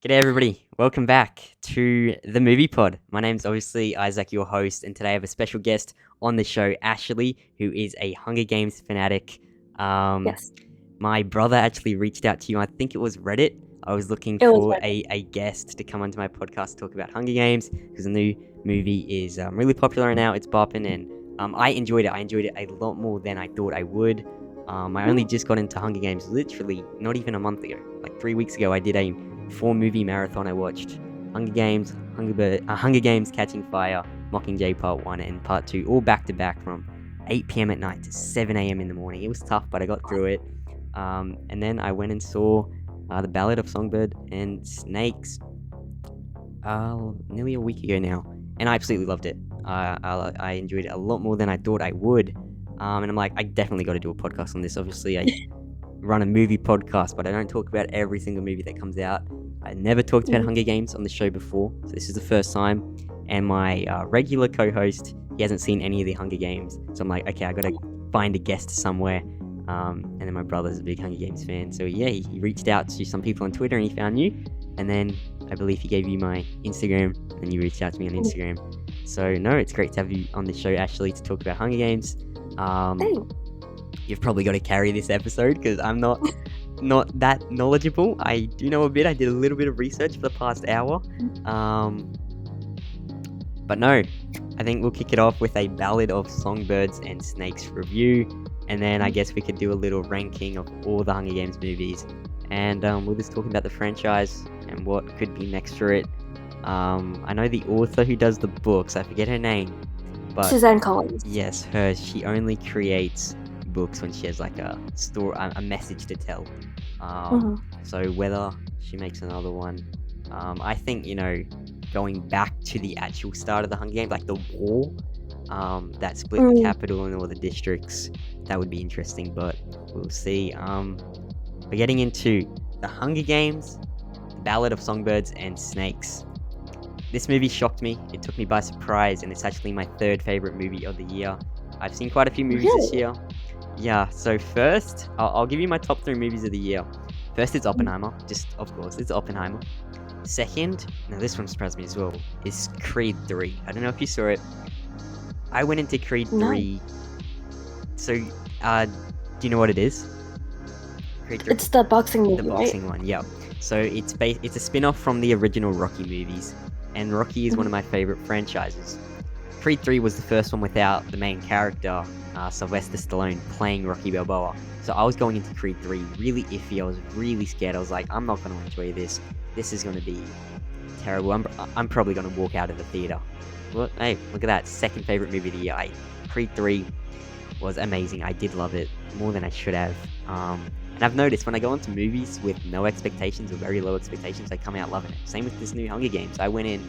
G'day everybody, welcome back to the Movie Pod. My name's obviously Isaac, your host, and today I have a special guest on the show, Ashley, who is a Hunger Games fanatic. Yes, My brother actually reached out to you, I think it was Reddit. I was looking it was for Reddit. a guest to come onto my podcast to talk about Hunger Games, because the new movie is really popular right now, it's bopping, and I enjoyed it. I enjoyed it a lot more than I thought I would. I only just got into Hunger Games literally not even a month ago. Like 3 weeks ago, I did a 4-movie marathon. I watched Hunger Games, Hunger Games, Catching Fire, Mockingjay Part 1 and Part 2, all back to back from 8 p.m. at night to 7 a.m. in the morning. It was tough, but I got through it. And then I went and saw the Ballad of Songbirds and Snakes nearly a week ago now, and I absolutely loved it. I enjoyed it a lot more than I thought I would. And I'm like, I definitely got to do a podcast on this. Obviously, I run a movie podcast, but I don't talk about every single movie that comes out. I never talked about Hunger Games on the show before, so this is the first time. And my regular co-host, he hasn't seen any of the Hunger Games, so I'm like, okay, I gotta find a guest somewhere. And then my brother's a big Hunger Games fan, so yeah, he reached out to some people on Twitter and he found you. And then I believe he gave you my Instagram, and you reached out to me on Instagram. So no, it's great to have you on the show, Ashley, to talk about Hunger Games. You've probably got to carry this episode because I'm not that knowledgeable. I do know a bit. I did a little bit of research for the past hour. But no, I think we'll kick it off with a Ballad of Songbirds and Snakes review, and then I guess we could do a little ranking of all the Hunger Games movies, and we'll just talk about the franchise and what could be next for it. I know the author who does the books. I forget her name, but Suzanne Collins. yes, her. She only creates books when she has like a story, a message to tell. So whether she makes another one, I think, going back to the actual start of the Hunger Games, like the war, that split the capital and all the districts, that would be interesting, but we'll see. We're getting into the Hunger Games, the Ballad of Songbirds and Snakes. This movie shocked me. It took me by surprise, and it's actually my third favorite movie of the year. I've seen quite a few movies this year. Yeah, so first, I'll give you my top 3 movies of the year. First, it's Oppenheimer. Of course, it's Oppenheimer. Second, now this one surprised me as well, is Creed 3. I don't know if you saw it. I went into Creed 3. So, do you know what it is? Creed 3? It's the boxing movie, The boxing one, yeah. So it's a spin-off from the original Rocky movies, and Rocky is one of my favorite franchises. Creed 3 was the first one without the main character, Sylvester Stallone, playing Rocky Balboa. So I was going into Creed 3 really iffy. I was really scared. I was like, I'm not going to enjoy this. This is going to be terrible. I'm probably going to walk out of the theater. Well, hey, look at that. Second favorite movie of the year. Creed 3 was amazing. I did love it more than I should have. And I've noticed when I go into movies with no expectations or very low expectations, I come out loving it. Same with this new Hunger Games. I went in,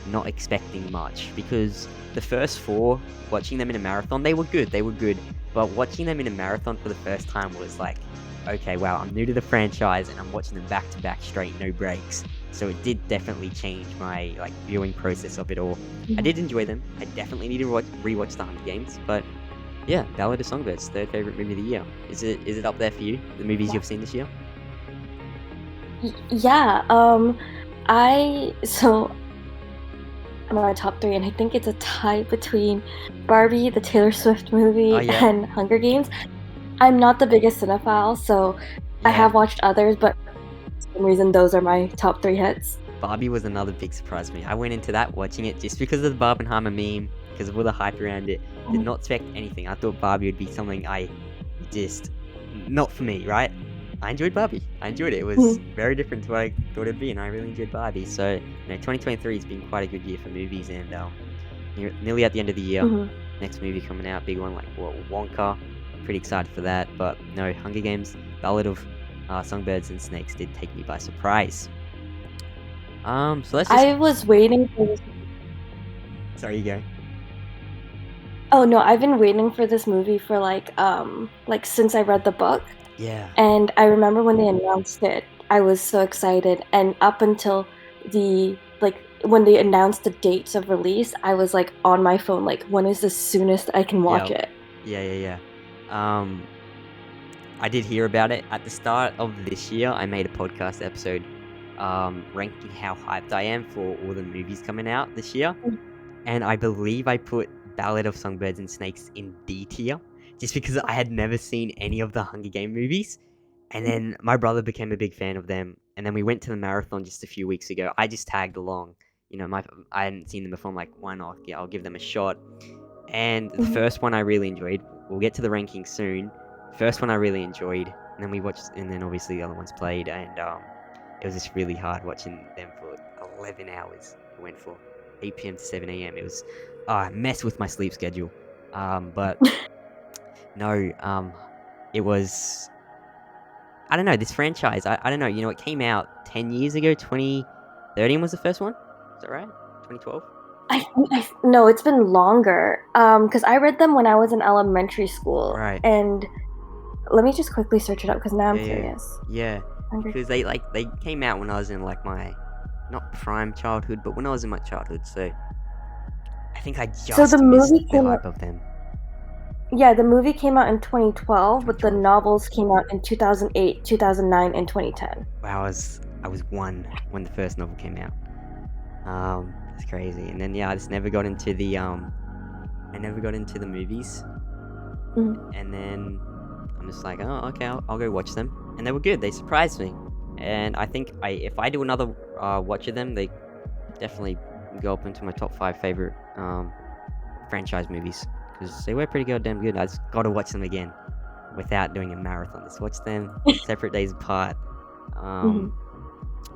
not expecting much, because the first 4, watching them in a marathon, they were good. But watching them in a marathon for the first time was like, okay, wow, I'm new to the franchise and I'm watching them back to back straight, no breaks. So it did definitely change my viewing process of it all. I did enjoy them. I definitely need to rewatch the Hunger Games, but yeah, Ballad of Songbirds, third favorite movie of the year. Is it up there for you? The movies you've seen this year? Yeah. My top 3, and I think it's a tie between Barbie, the Taylor Swift movie, and Hunger Games. I'm not the biggest cinephile, so I have watched others, but for some reason those are my top 3 hits. Barbie was another big surprise for me. I went into that watching it just because of the Barbenheimer meme, because of all the hype around it. Did not expect anything. I thought Barbie would be something not for me, right? I enjoyed Barbie. I enjoyed it. It was very different to what I thought it'd be, and I really enjoyed Barbie. So, 2023 has been quite a good year for movies, and nearly at the end of the year. Next movie coming out, big one like Wonka. Pretty excited for that. But no, Hunger Games, Ballad of Songbirds and Snakes did take me by surprise. So let's just... I was waiting for this. Sorry, you go. Oh no, I've been waiting for this movie for since I read the book. Yeah. And I remember when they announced it, I was so excited. And up until when they announced the dates of release, I was on my phone, when is the soonest I can watch it? Yeah. I did hear about it at the start of this year. I made a podcast episode ranking how hyped I am for all the movies coming out this year. Mm. And I believe I put Ballad of Songbirds and Snakes in D tier, just because I had never seen any of the Hunger Game movies. And then my brother became a big fan of them, and then we went to the marathon just a few weeks ago. I just tagged along. I hadn't seen them before. I'm like, why not? Yeah, I'll give them a shot. And the first one I really enjoyed. We'll get to the ranking soon. First one I really enjoyed, and then we watched, and then obviously the other ones played, and it was just really hard watching them for 11 hours. It went for 8 p.m. to 7 a.m. It was a mess with my sleep schedule. But no, it was. I don't know, this franchise, I don't know, it came out 10 years ago, 2013 was the first one? Is that right? 2012? No, it's been longer. Because I read them when I was in elementary school. Right. And let me just quickly search it up, because now I'm curious. Yeah, because they came out when I was in, like, my, not prime childhood, but when I was in my childhood, so I think I just missed the hype of them. Yeah, the movie came out in 2012, but the novels came out in 2008, 2009, and 2010. Wow, I was one when the first novel came out. That's crazy. And then I just never got into the movies. Mm-hmm. And then I'm just like, oh, okay, I'll go watch them. And they were good. They surprised me. And I think if I do another watch of them, they definitely go up into my top 5 favorite franchise movies. Because they were pretty goddamn good. I just got to watch them again without doing a marathon. Just watch them separate days apart. But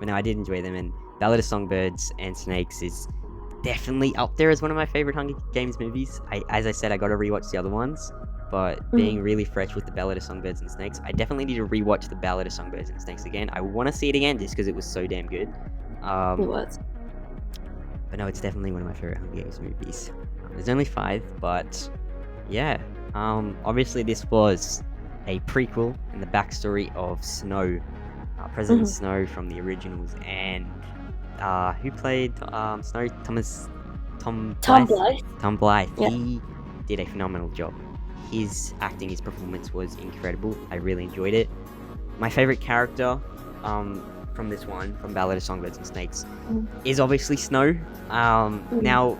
no, I did enjoy them. And Ballad of Songbirds and Snakes is definitely up there as one of my favorite Hunger Games movies. As I said, I got to rewatch the other ones. But being really fresh with the Ballad of Songbirds and Snakes, I definitely need to rewatch the Ballad of Songbirds and Snakes again. I want to see it again just because it was so damn good. It was. But no, it's definitely one of my favorite Hunger Games movies. There's only 5, but yeah. Obviously this was a prequel in the backstory of Snow, President Snow from the originals, and who played Snow? Tom Blythe. Tom Blythe. Yeah. He did a phenomenal job. His acting, his performance was incredible. I really enjoyed it. My favorite character from this one, from Ballad of Songbirds and Snakes, is obviously Snow. Now,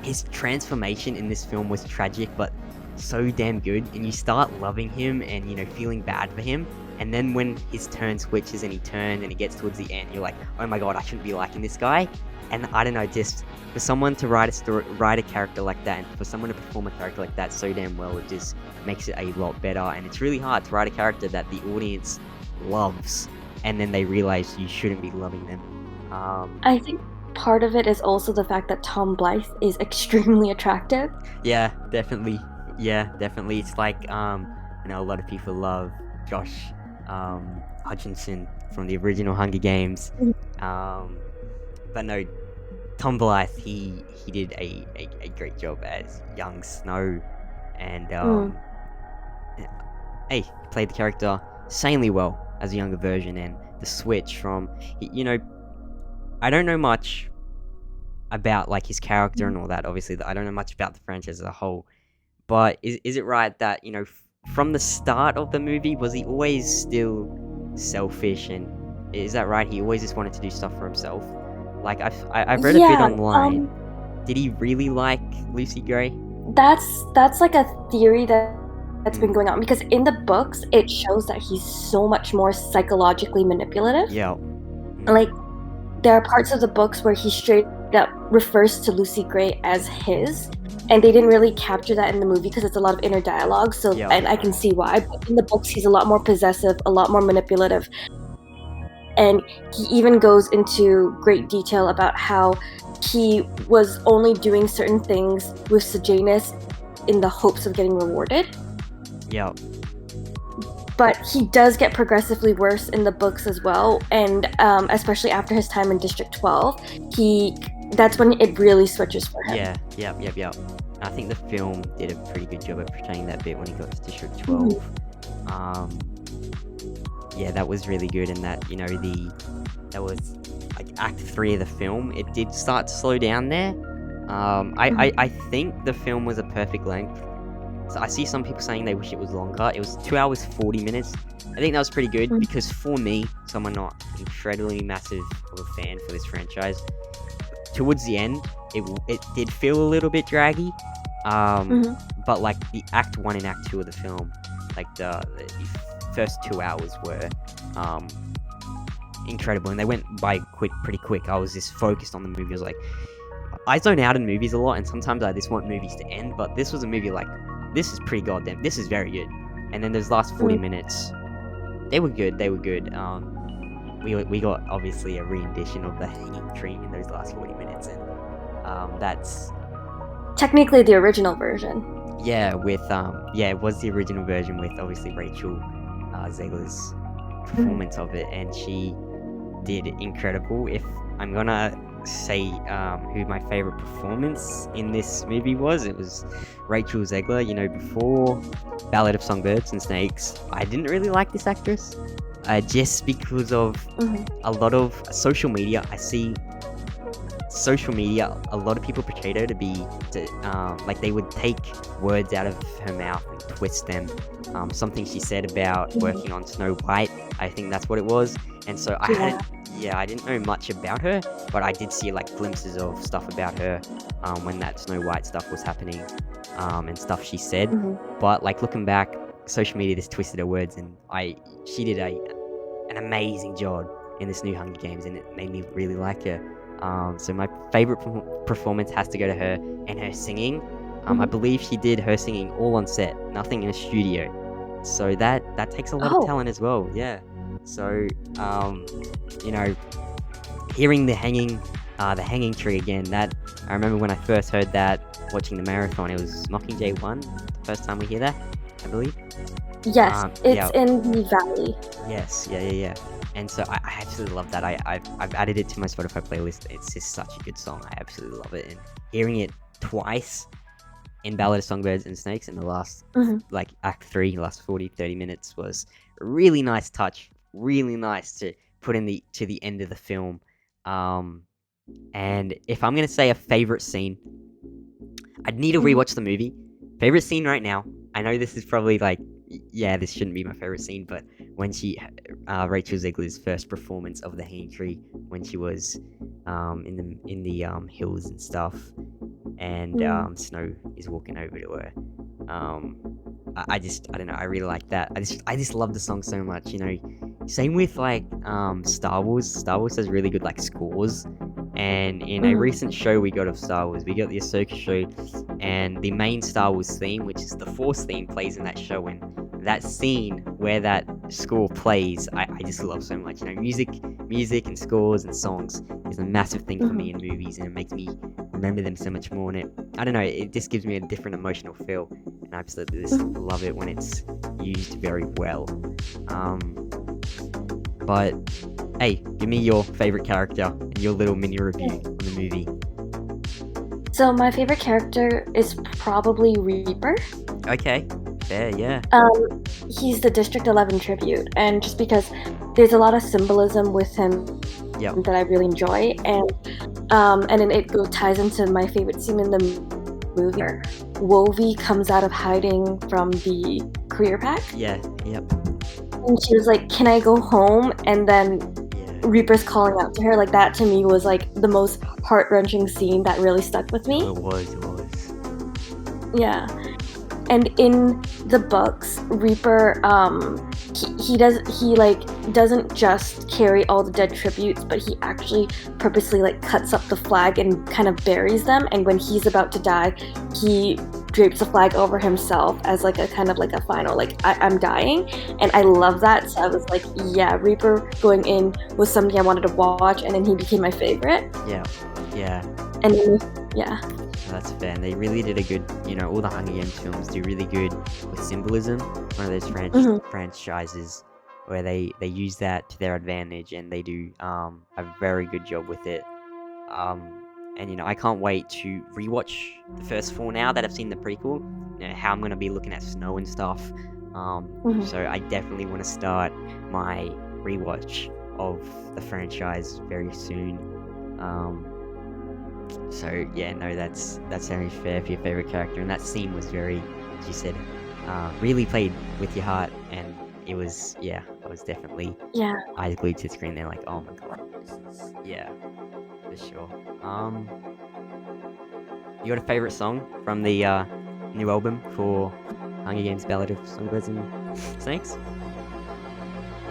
his transformation in this film was tragic, but so damn good, and you start loving him and feeling bad for him, and then when his turn switches and he turns and he gets towards the end, you're like, oh my god, I shouldn't be liking this guy. And I don't know, just for someone to write a character like that, and for someone to perform a character like that so damn well, it just makes it a lot better. And it's really hard to write a character that the audience loves and then they realize you shouldn't be loving them. I think part of it is also the fact that Tom Blythe is extremely attractive. Yeah, definitely. It's like a lot of people love Josh Hutcherson from the original Hunger Games. But no, Tom Blythe, he did a great job as young Snow, and he played the character insanely well as a younger version. And the switch from, I don't know much about like his character and all that. Obviously, I don't know much about the franchise as a whole. But is it right that from the start of the movie, was he always still selfish? And is that right? He always just wanted to do stuff for himself. Like I've read a bit online. Did he really like Lucy Gray? That's like a theory that's been going on, because in the books it shows that he's so much more psychologically manipulative. Yeah. Like there are parts of the books where he straight up refers to Lucy Gray as his, and they didn't really capture that in the movie because it's a lot of inner dialogue. So and I can see why. But in the books he's a lot more possessive, a lot more manipulative. And he even goes into great detail about how he was only doing certain things with Sejanus in the hopes of getting rewarded. Yeah. But he does get progressively worse in the books as well. And especially after his time in District 12, that's when it really switches for him. Yeah. I think the film did a pretty good job at portraying that bit when he got to District 12. Yeah, that was really good, and that that was like Act 3 of the film. It did start to slow down there. I think the film was a perfect length. So I see some people saying they wish it was longer. It was 2 hours 40 minutes. I think that was pretty good because for me, someone not incredibly massive of a fan for this franchise, towards the end, it did feel a little bit draggy. But like the Act 1 and Act 2 of the film, like the first 2 hours were incredible, and they went by pretty quick. I was just focused on the movie. I was like, I zone out in movies a lot, and sometimes I just want movies to end, but this was a movie like, this is pretty goddamn, this is very good. And then those last 40 minutes, they were good. We got obviously a rendition of the hanging tree in those last 40 minutes, and that's technically the original version. Yeah, with it was the original version with obviously Rachel Zegler's performance of it, and she did incredible. If I'm gonna say who my favorite performance in this movie was, it was Rachel Zegler. You know, before Ballad of Songbirds and Snakes, I didn't really like this actress, just because of a lot of social media. I see social media, a lot of people portrayed her to be like they would take words out of her mouth and twist them. Something she said about working on Snow White, I think that's what it was. And so I didn't know much about her, but I did see like glimpses of stuff about her when that Snow White stuff was happening, and stuff she said. But like looking back, social media just twisted her words, and she did an amazing job in this new Hunger Games, and it made me really like her. So my favorite performance has to go to her and her singing. I believe she did her singing all on set, nothing in a studio. So that takes a lot of talent as well. Yeah. So you know, hearing the hanging tree again, that I remember when I first heard that watching the marathon, it was Mockingjay 1, the first time we hear that, I believe. Yes, it's in the valley. Yes, yeah. And so I absolutely love that. I've added it to my Spotify playlist. It's just such a good song. I absolutely love it. And hearing it twice in Ballad of Songbirds and Snakes in the last, like Act 3, last 40-30 minutes was a really nice touch. Really nice to put to the end of the film. And if I'm going to say a favorite scene, I'd need to rewatch the movie. Favorite scene right now. I know this is probably like, this shouldn't be my favorite scene, but when Rachel Zegler's first performance of the hanging tree, when she was in the hills and stuff, and Snow is walking over to her. I don't know, I really like that. I just love the song so much, you know. Same with like Star Wars. Star Wars has really good like scores. And in a recent show we got of Star Wars, we got the Ahsoka show, and the main Star Wars theme, which is the Force theme, plays in that show. And that scene where that score plays, I just love so much. You know, music and scores and songs is a massive thing for me in movies, and it makes me remember them so much more. And I don't know, it just gives me a different emotional feel, and I absolutely just love it when it's used very well. But hey, give me your favorite character and your little mini review on the movie. So my favorite character is probably Reaper. Okay, fair, yeah. He's the District 11 tribute, and just because there's a lot of symbolism with him that I really enjoy, and then it ties into my favorite scene in the movie where Wovie comes out of hiding from the career pack. Yeah, yep. And she was like, "Can I go home?" And then Reaper's calling out to her. Like, that to me was like the most heart-wrenching scene that really stuck with me. It was. Yeah. And in the books, Reaper, he doesn't just carry all the dead tributes, but he actually purposely like cuts up the flag and kind of buries them. And when he's about to die, he drapes the flag over himself as like a kind of like a final, like, I'm dying. And I love that. So I was like, yeah, Reaper going in was something I wanted to watch, and then he became my favorite. Yeah. And then, yeah. That's fair. And they really did a good, you know, all the Hunger Games films do really good with symbolism. One of those franchises where they use that to their advantage, and they do a very good job with it. And, you know, I can't wait to rewatch the first 4 now that I've seen the prequel. You know, how I'm going to be looking at Snow and stuff. So I definitely want to start my rewatch of the franchise very soon. So yeah, no, that's very fair for your favorite character, and that scene was very as you said, really played with your heart, and it was, yeah, I was definitely eyes glued to the screen there, like, oh my god, this is, yeah, for sure. You got a favorite song from the new album for Hunger Games: Ballad of Songbirds Snakes?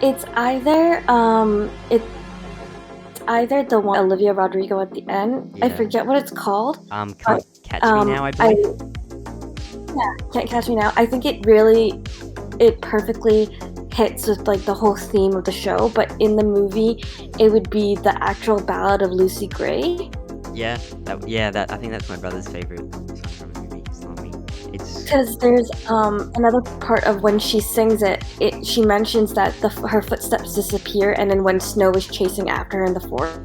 It's either the one Olivia Rodrigo at the end. I forget what it's called. Can't Catch Me Now, I believe. Can't Catch Me Now. I think it perfectly hits with like the whole theme of the show, but in the movie it would be the actual Ballad of Lucy Gray. I think that's my brother's favorite song from the movie. It's because there's another part of when she sings it. She mentions that her footsteps disappear, and then when Snow is chasing after her in the forest,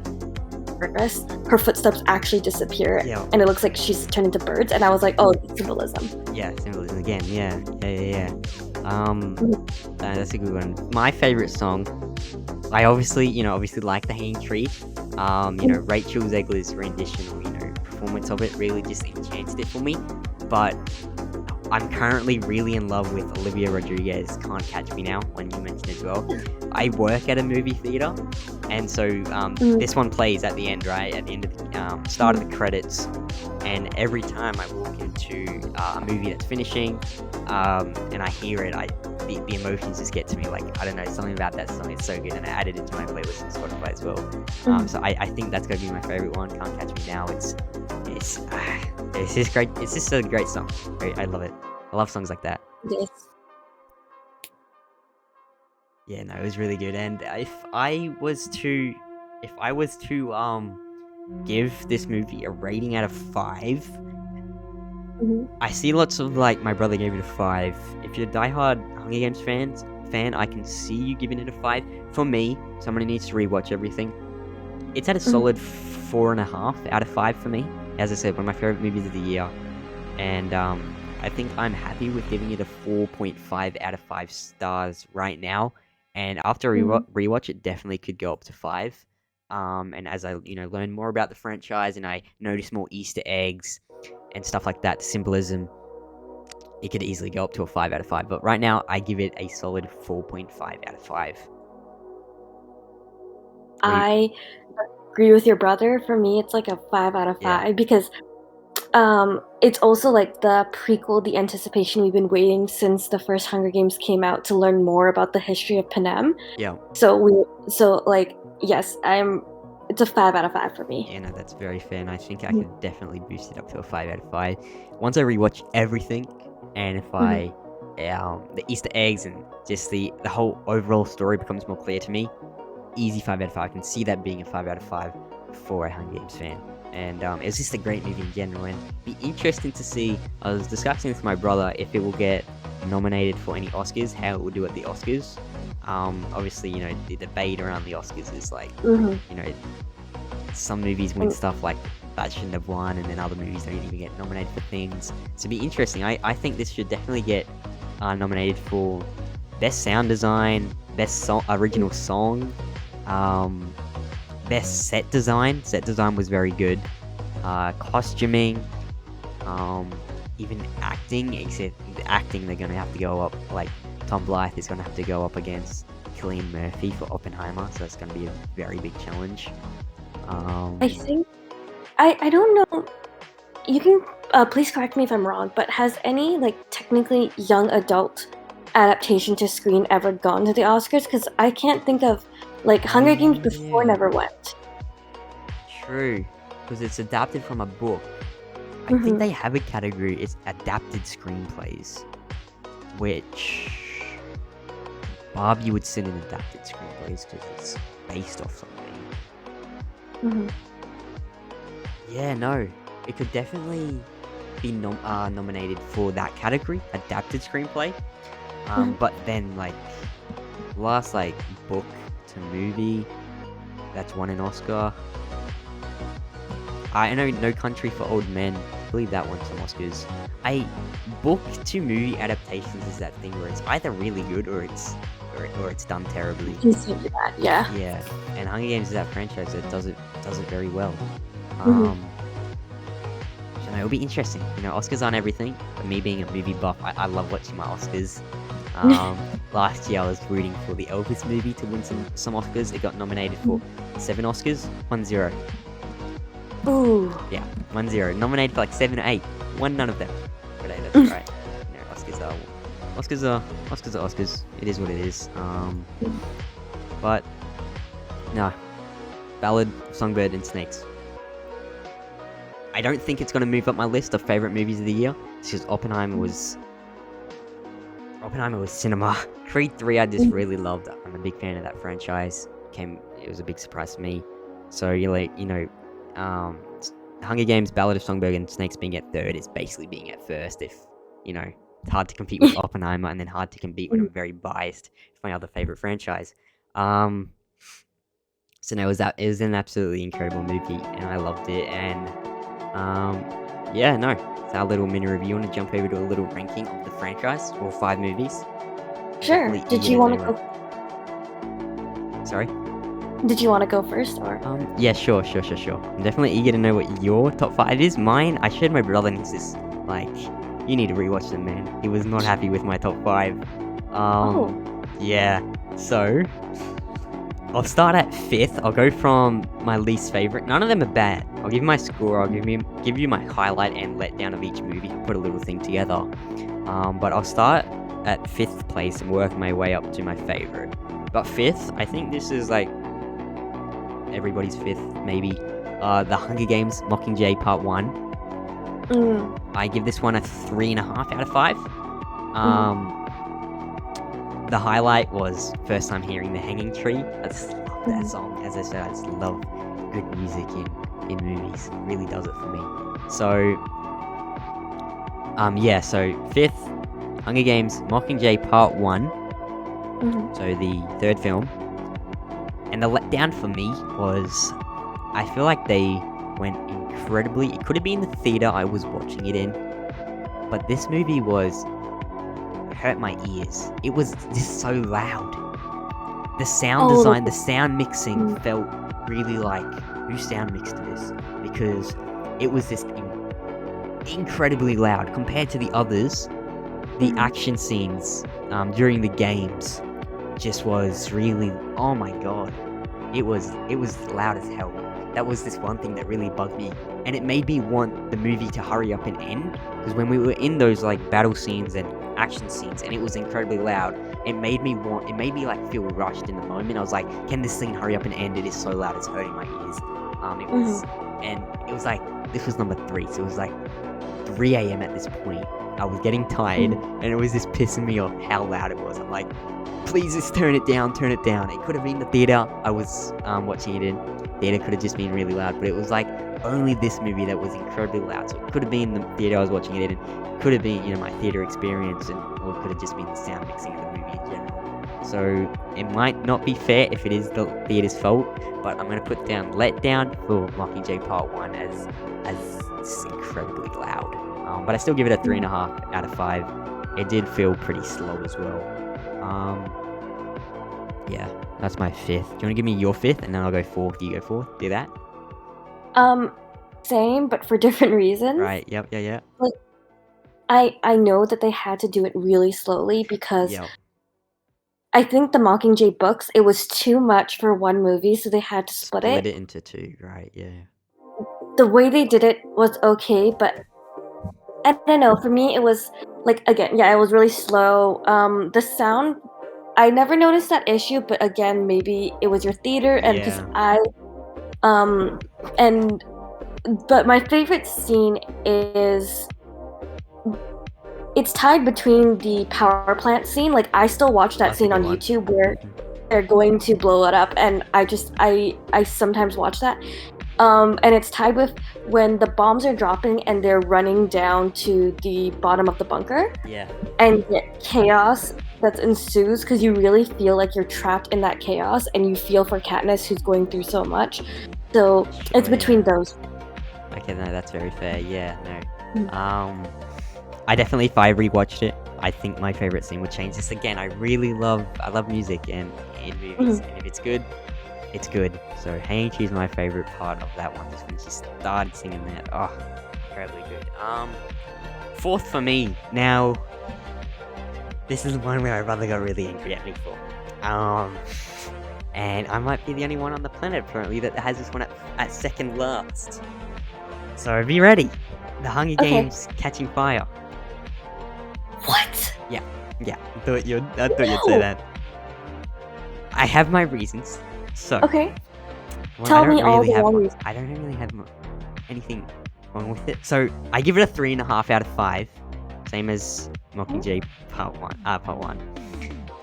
her footsteps actually disappear, and it looks like she's turned into birds. And I was like, oh, symbolism. Yeah, symbolism again. Yeah. That's a good one. My favorite song, I obviously like the Hanging Tree. Rachel Zegler's rendition or performance of it really just enchanted it for me. But I'm currently really in love with Olivia Rodriguez, Can't Catch Me Now, when you mentioned it as well. I work at a movie theater, and so this one plays at the end, right? At the end of the start of the credits, and every time I walk into a movie that's finishing, and I hear it, the emotions just get to me. Like, I don't know, something about that song is so good, and I added it to my playlist on Spotify as well. So I think that's going to be my favorite one, Can't Catch Me Now. It's just great. It's just a great song. I love it. I love songs like that. Yes. Yeah, no, it was really good. And if I was to give this movie a rating out of 5, I see lots of, like, my brother gave it a 5. If you're a diehard Hunger Games fan, I can see you giving it a 5. For me, someone who needs to rewatch everything, it's at a solid 4.5 out of 5 for me. As I said, one of my favorite movies of the year, and I think I'm happy with giving it a 4.5 out of 5 stars right now. And after rewatch, it definitely could go up to 5. And as I learn more about the franchise and I notice more Easter eggs and stuff like that, symbolism, it could easily go up to a 5 out of 5. But right now, I give it a solid 4.5 out of 5. I agree with your brother. For me, it's like a 5 out of 5 because it's also like the prequel, the anticipation we've been waiting since the first Hunger Games came out to learn more about the history of Panem. Yeah. Yes, it's a 5 out of 5 for me. Yeah, no, that's very fair, and I think I could definitely boost it up to a 5 out of 5. Once I rewatch everything, and if the Easter eggs and just the whole overall story becomes more clear to me, easy 5 out of 5. I can see that being a 5 out of 5 for a Hunger Games fan. And it was just a great movie in general, and it'd be interesting to see. I was discussing with my brother if it will get nominated for any Oscars, how it will do at the Oscars. Obviously, the debate around the Oscars is like, some movies win stuff like that shouldn't have won, and then other movies don't even get nominated for things. So it'd be interesting. I think this should definitely get nominated for Best Sound Design, Best Original Song, Best Set Design. Set design was very good. Costuming, even acting, except the acting they're going to have to go up, like Tom Blythe is going to have to go up against Cillian Murphy for Oppenheimer, so it's going to be a very big challenge. I think, I don't know, you can, please correct me if I'm wrong, but has any, like, technically young adult adaptation to screen ever gone to the Oscars? Because I can't think of, like, Hunger Games before never went. True, because it's adapted from a book. I think they have a category, it's adapted screenplays, which Barbie would sit in adapted screenplays because it's based off something. Yeah, no, it could definitely be nominated for that category, adapted screenplay. But then, like, last, like, book to movie that's won an Oscar. I know No Country for Old Men, I believe that won some Oscars. Book to movie adaptations is that thing where it's either really good or it's done terribly. Yeah. Yeah, and Hunger Games is that franchise that does it very well. So it'll be interesting. Oscars aren't everything, but me being a movie buff, I love watching my Oscars. Last year I was rooting for the Elvis movie to win some Oscars. It got nominated for 7 Oscars, 1-0. Ooh. Yeah, 1-0. Nominated for like 7 or 8. Won none of them. But hey, that's right. Oscars are Oscars. It is what it is. But no, Ballad of Songbirds and Snakes. I don't think it's gonna move up my list of favorite movies of the year. It's just Oppenheimer was cinema. Creed 3 I just really loved. I'm a big fan of that franchise. It was a big surprise to me. So Hunger Games, Ballad of Songbirds and Snakes being at third is basically being at first. It's hard to compete with Oppenheimer, and then hard to compete when I'm very biased with my other favorite franchise. So no, it was an absolutely incredible movie, and I loved it. And it's our little mini review. You want to jump over to a little ranking of the franchise, or 5 movies? Sure. Did you want to go? Sorry? Did you want to go first, or? Yeah, sure. I'm definitely eager to know what your top 5 is. Mine, I showed my brother, and he's just like, you need to rewatch them, man. He was not happy with my top 5. Yeah. So, I'll start at 5th. I'll go from my least favorite. None of them are bad. I'll give you my score. I'll give you my highlight and letdown of each movie. I'll put a little thing together. But I'll start at 5th place and work my way up to my favorite. But 5th, I think this is like everybody's 5th, maybe. The Hunger Games Mockingjay Part 1. I give this one a 3.5 out of 5. The highlight was first time hearing The Hanging Tree. I just love that song. As I said, I just love good music in movies. It really does it for me. So, so 5th, Hunger Games Mockingjay Part 1. So the 3rd film. And the letdown for me was, I feel like they went incredibly. It could have been the theater I was watching it in, but this movie hurt my ears. It was just so loud. The sound design, the sound mixing felt really like, who sound mixed this? Because it was just incredibly loud compared to the others. The action scenes during the games just was really, oh my god, it was loud as hell. That was this one thing that really bugged me, and it made me want the movie to hurry up and end, because when we were in those like battle scenes and action scenes and it was incredibly loud, it made me like feel rushed in the moment. I was like, can this scene hurry up and end? It is so loud, it's hurting my ears. And it was like, this was number 3, so it was like 3 a.m. at this point. I was getting tired, and it was just pissing me off how loud it was. I'm like, please just turn it down. It could have been the theater I was watching it in. Theater could have just been really loud, but it was like only this movie that was incredibly loud. So it could have been the theater I was watching it in. It could have been, my theater experience, or it could have just been the sound mixing of the movie in general. So it might not be fair if it is the theater's fault, but I'm going to put down letdown for Mockingjay Part 1 as just incredibly loud. But I still give it a 3.5 out of 5. It did feel pretty slow as well. Yeah, that's my 5th. Do you want to give me your 5th, and then I'll go 4th? You go 4th? Do that? Same, but for different reasons. Right, yep. Like, I know that they had to do it really slowly, because I think the Mockingjay books, it was too much for one movie, so they had to split it. Split it into 2, right, yeah. The way they did it was okay, but I don't know, for me it was, like, again, it was really slow. The sound, I never noticed that issue, but again, maybe it was your theater, and because but my favorite scene is, it's tied between the power plant scene. Like, I still watch that scene on YouTube where they're going to blow it up, and I sometimes watch that. And it's tied with when the bombs are dropping and they're running down to the bottom of the bunker. Yeah. And the chaos that ensues, because you really feel like you're trapped in that chaos, and you feel for Katniss, who's going through so much. So it's between those. Okay, no, that's very fair. Yeah, no. I definitely, if I rewatched it, I think my favorite scene would change. This again, I love music and in movies, and if it's good, it's good. So Hanging Tree is my favorite part of that one, just when she started singing that. Oh, incredibly good. Fourth for me. Now, this is one where my brother got really angry at me for. And I might be the only one on the planet apparently that has this one at second last. So be ready. The Hunger Games Catching Fire. What? Yeah. I thought you'd say that. I have my reasons. So. Okay. Tell me all the wrong reasons. I don't really have anything wrong with it. So I give it a 3.5 out of 5, same as Mockingjay Part 1.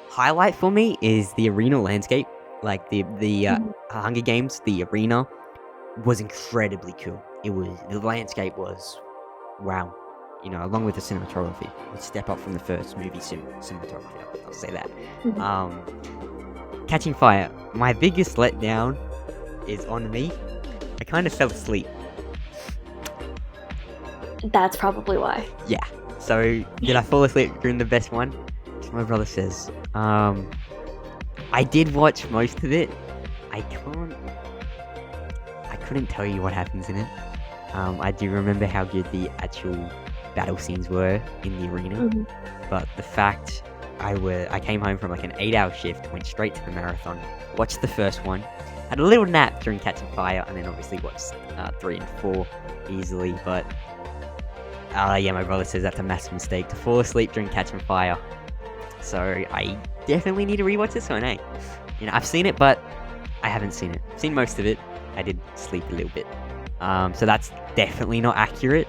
Highlight for me is the arena landscape, like the Hunger Games. The arena was incredibly cool. The landscape was wow. You know, along with the cinematography, a step up from the first movie cinematography. I'll say that. Catching Fire. My biggest letdown is on me. I kind of fell asleep. That's probably why. Yeah. So did I fall asleep during the best one? My brother says. I did watch most of it. I couldn't tell you what happens in it. I do remember how good the actual battle scenes were in the arena, but the fact I came home from like an 8-hour shift, went straight to the marathon, watched the first one, had a little nap during Catching Fire, and then obviously watched 3 and 4 easily. But my brother says that's a massive mistake to fall asleep during Catching Fire. So I definitely need to rewatch this one, eh? You know, I've seen it, but I haven't seen it. I've seen most of it. I did sleep a little bit. So that's definitely not accurate.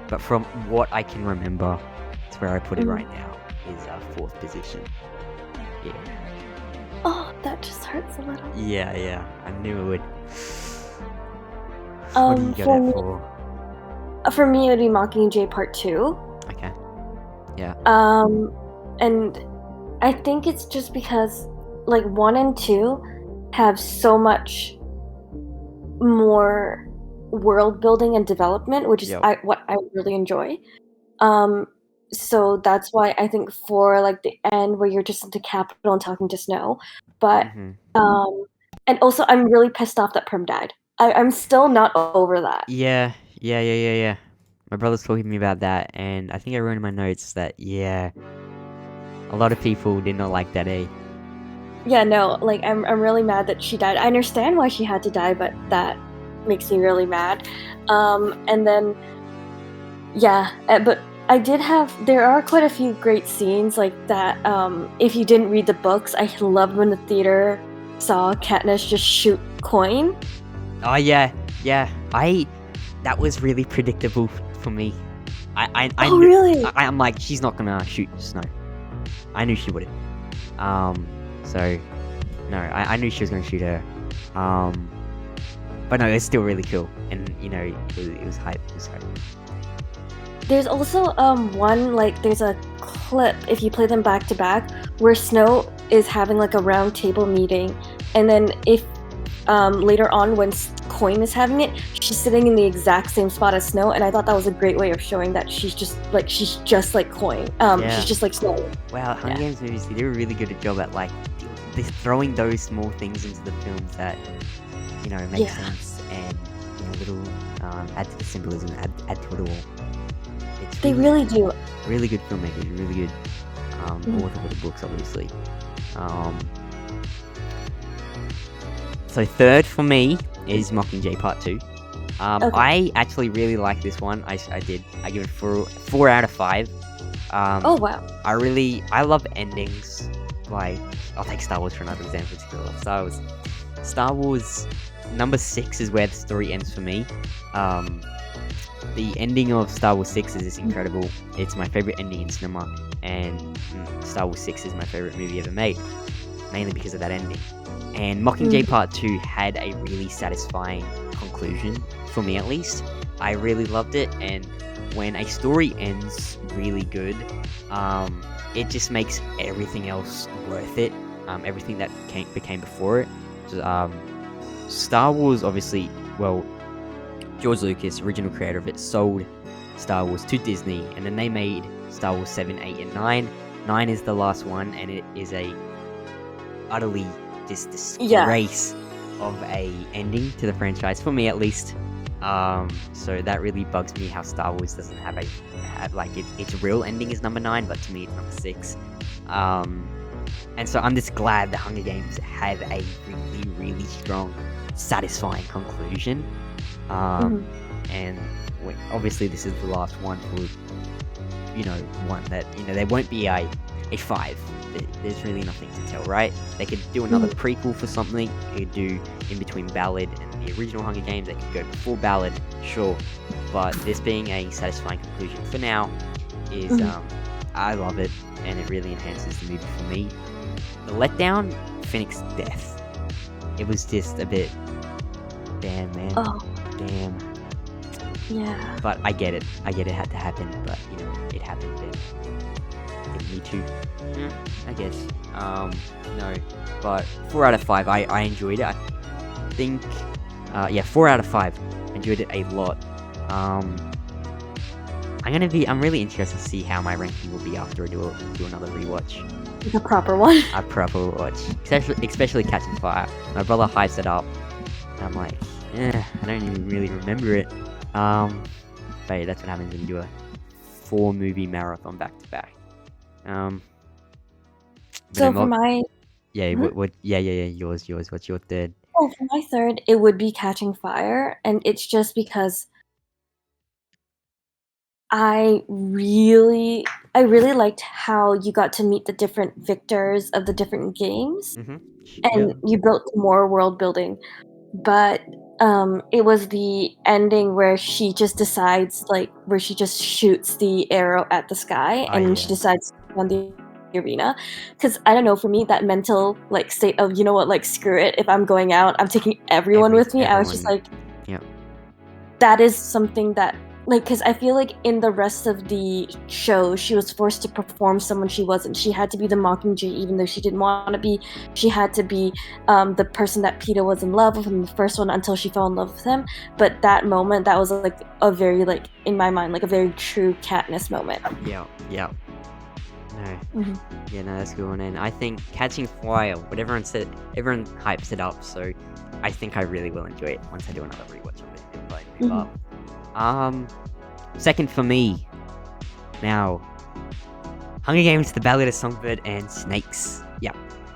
But from what I can remember, it's where I put it right now, is 4th position. Yeah. Oh, that just hurts a little. Yeah. I knew it would. What do you got it for? For me, it would be Mockingjay Part 2. Okay. Yeah. And I think it's just because, like, 1 and 2 have so much more world building and development, which is what I really enjoy. So that's why I think 4, like the end where you're just in the Capitol and talking to Snow. But and also I'm really pissed off that Prim died. I'm still not over that. Yeah. My brother's talking to me about that, and I think I wrote in my notes that a lot of people did not like that, eh? Yeah, no, like I'm really mad that she died. I understand why she had to die, but that makes me really mad. And then but there are quite a few great scenes like that. If you didn't read the books, I loved when the theater saw Katniss just shoot coin. Oh yeah. That was really predictable for me. I really? I'm like, she's not gonna shoot Snow. I knew she wouldn't. So no, I knew she was gonna shoot her. But no, it's still really cool, and you know, it was hype. There's also one, like, there's a clip, if you play them back to back, where Snow is having like a round table meeting, and then if later on when Coin is having it, she's sitting in the exact same spot as Snow, and I thought that was a great way of showing that she's just like Coin. She's just like Snow. Wow, Hunger Games movies, they do a really good job at like throwing those small things into the films that, you know, make sense, and, you know, little add to the symbolism, add to it all. They really do. Really good filmmakers, really good author of the books, obviously. So third for me is Mockingjay Part 2. I actually really like this one. I give it 4 out of 5. Oh wow. I love endings. Like, I'll take Star Wars for another example. Star Wars number 6 is where the story ends for me. The ending of Star Wars 6 is incredible. It's my favorite ending in cinema, and Star Wars 6 is my favorite movie ever made, mainly because of that ending. And Mockingjay Part 2 had a really satisfying conclusion, for me at least. I really loved it, and when a story ends really good, it just makes everything else worth it. Everything that became before it. So, Star Wars, obviously, well, George Lucas, original creator of it, sold Star Wars to Disney, and then they made Star Wars 7, 8, and 9. 9 is the last one, and it is a utterly disgrace of a ending to the franchise, for me at least. So that really bugs me how Star Wars doesn't have its real ending is number 9, but to me it's number 6. And so I'm just glad the Hunger Games had a really, really strong, satisfying conclusion. And obviously this is the last one for, one that, there won't be a 5. There's really nothing to tell, right? They could do another prequel for something. They could do in between Ballad and the original Hunger Games. They could go before Ballad, sure. But this being a satisfying conclusion for now is, I love it, and it really enhances the movie for me. The letdown, Finnick's death. It was just a bit, damn, man. Oh. Damn. Yeah. But I get it. It had to happen, but, it happened. Me too. I guess. No. But 4 out of 5, I enjoyed it. I think, 4 out of 5. Enjoyed it a lot. I'm really interested to see how my ranking will be after I do another rewatch. The proper one. A proper watch. Especially Catching Fire. My brother hypes it up. And I'm like, I don't even really remember it. But that's what happens when you do a 4-movie marathon back to back. So for my yours. What's your third? Oh, for my third, it would be Catching Fire, and it's just because I really liked how you got to meet the different victors of the different games, and you built more world building. But it was the ending where she just decides, where she just shoots the arrow at the sky, and she decides to run the arena. Because I don't know, for me, that mental state of, you know what, screw it, if I'm going out, I'm taking everyone with me. I was just like, that is something that, because I feel like in the rest of the show, she was forced to perform someone she wasn't. She had to be the Mockingjay, even though she didn't want to be. She had to be the person that Peeta was in love with in the first one until she fell in love with him. But that moment, that was a very, in my mind, a very true Katniss moment. Yeah. No. Yeah, no, that's a good one. And I think Catching Fire, what everyone said, everyone hypes it up. So I think I really will enjoy it once I do another rewatch of it if I move up. Second for me, now, Hunger Games, The Ballad of Songbirds Snakes. Yeah,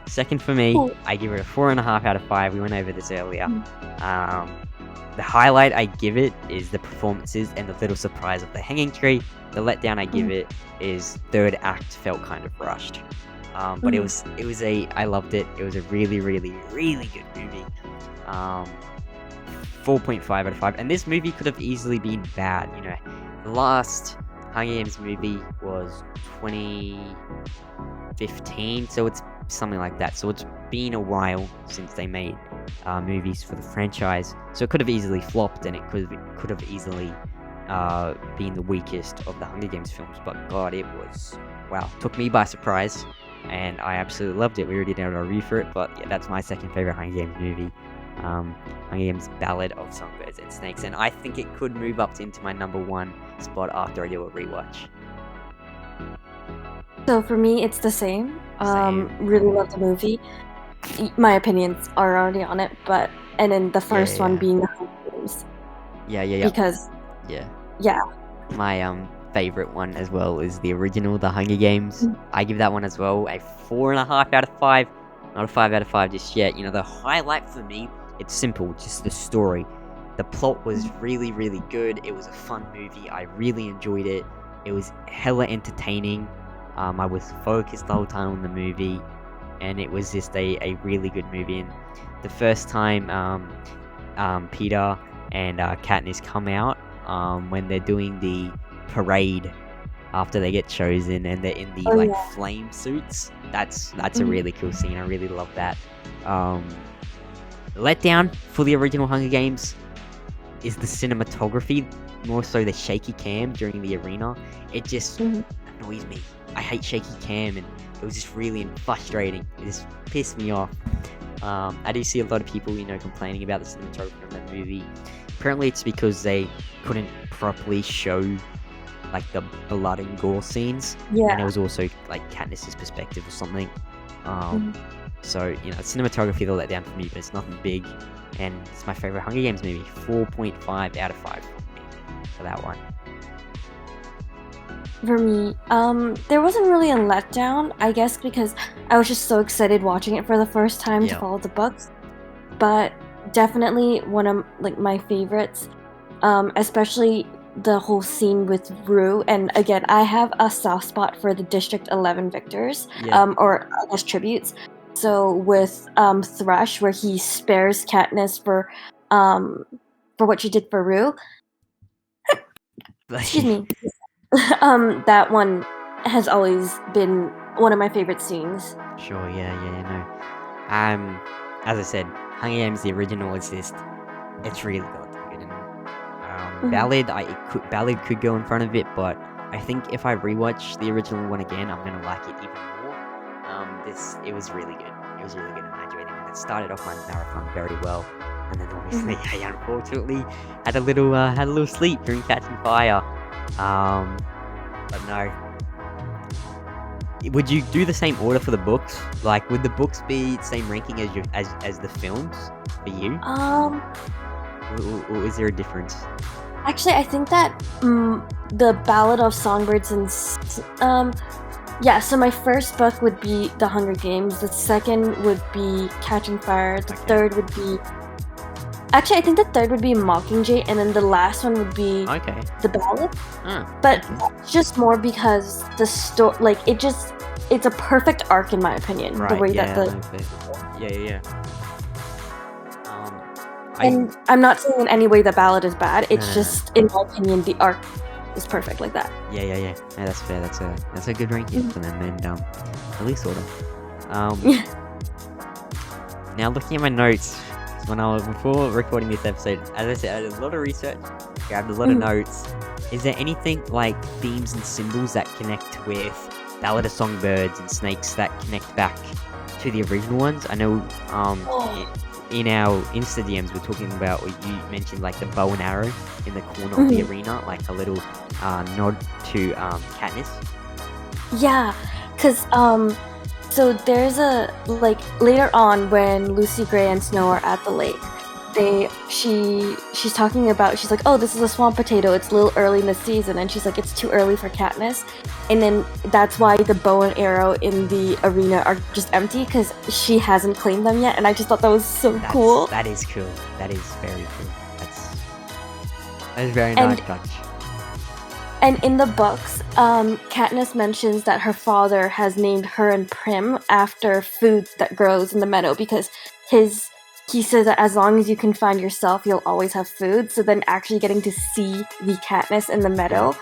second for me. Cool. I give it a 4.5 out of 5. We went over this earlier. The highlight I give it is the performances and the little surprise of the hanging tree. The letdown I give it is third act felt kind of rushed. But it was I loved it. It was a really, really, really good movie. 4.5 out of 5. And this movie could have easily been bad. The last Hunger Games movie was 2015, so it's something like that. So it's been a while since they made movies for the franchise. So it could have easily flopped, and it could have easily been the weakest of the Hunger Games films. But God, it was, took me by surprise, and I absolutely loved it. We already did our review for it, but yeah, that's my second favorite Hunger Games movie. Hunger Games Ballad of Songbirds Snakes, and I think it could move up into my number 1 spot after I do a rewatch. So for me, it's the same. Really love the movie. My opinions are already on it, and then the first one being the Hunger Games. Yeah. Because my favorite one as well is the original, The Hunger Games. I give that one as well a 4.5 out of 5. Not a 5 out of 5 just yet. The highlight for me, it's simple, just the story. The plot was really, really good. It was a fun movie. I really enjoyed it. It was hella entertaining. I was focused the whole time on the movie, and it was just a really good movie. And the first time Peeta and Katniss come out, when they're doing the parade after they get chosen, and they're in the flame suits, that's a really cool scene. I really love that. Letdown for the original Hunger Games is the cinematography, more so the shaky cam during the arena. It just annoys me. I hate shaky cam, and it was just really frustrating. It just pissed me off. I do see a lot of people, complaining about the cinematography of that movie. Apparently it's because they couldn't properly show the blood and gore scenes. And it was also Katniss's perspective or something. So, cinematography, the letdown for me, but it's nothing big. And it's my favorite Hunger Games movie. 4.5 out of 5 for that one. For me, there wasn't really a letdown, I guess, because I was just so excited watching it for the first time to follow the books. But definitely one of my favorites, especially the whole scene with Rue. And again, I have a soft spot for the District 11 victors, or I guess tributes. So with Thrush, where he spares Katniss for what she did for Rue. Excuse me. That one has always been one of my favorite scenes. Sure, yeah, as I said, Hunger Games, the original, it's really good. Ballad, Ballad could go in front of it, but I think if I rewatch the original one again, I'm gonna like it even more. It was really good. It was really good, and I enjoyed it. And it started off my marathon very well, and then obviously I unfortunately had a little sleep during Catching Fire. But no. Would you do the same order for the books? Like, would the books be the same ranking as the films for you? Or is there a difference? Actually, I think that the Ballad of Songbirds and so my first book would be The Hunger Games. The second would be Catching Fire. The third would be... Actually, I think the third would be Mockingjay, and then the last one would be The Ballad. But it's just more because the story, it's a perfect arc in my opinion. Right, the way that the And I'm not saying in any way the Ballad is bad. It's just, in my opinion, the arc is perfect like that. Yeah, that's fair. That's a good ranking for them, and at least sort of. Now looking at my notes, before recording this episode, as I said, I did a lot of research, grabbed a lot of notes. Is there anything like themes and symbols that connect with Ballad of Songbirds and Snakes that connect back to the original ones? I know in our Insta DMs we're talking about, or you mentioned like the bow and arrow in the corner of the arena, like a little nod to Katniss. Yeah, because so there's later on when Lucy Gray and Snow are at the lake, she's talking about, she's like, oh, this is a swamp potato, it's a little early in the season, and she's like, it's too early for Katniss, and then that's why the bow and arrow in the arena are just empty, because she hasn't claimed them yet, and I just thought that was cool. That is cool. That is very cool. That is very nice touch. And in the books, Katniss mentions that her father has named her and Prim after food that grows in the meadow, because he says that as long as you can find yourself, you'll always have food. So then actually getting to see the Katniss in the meadow,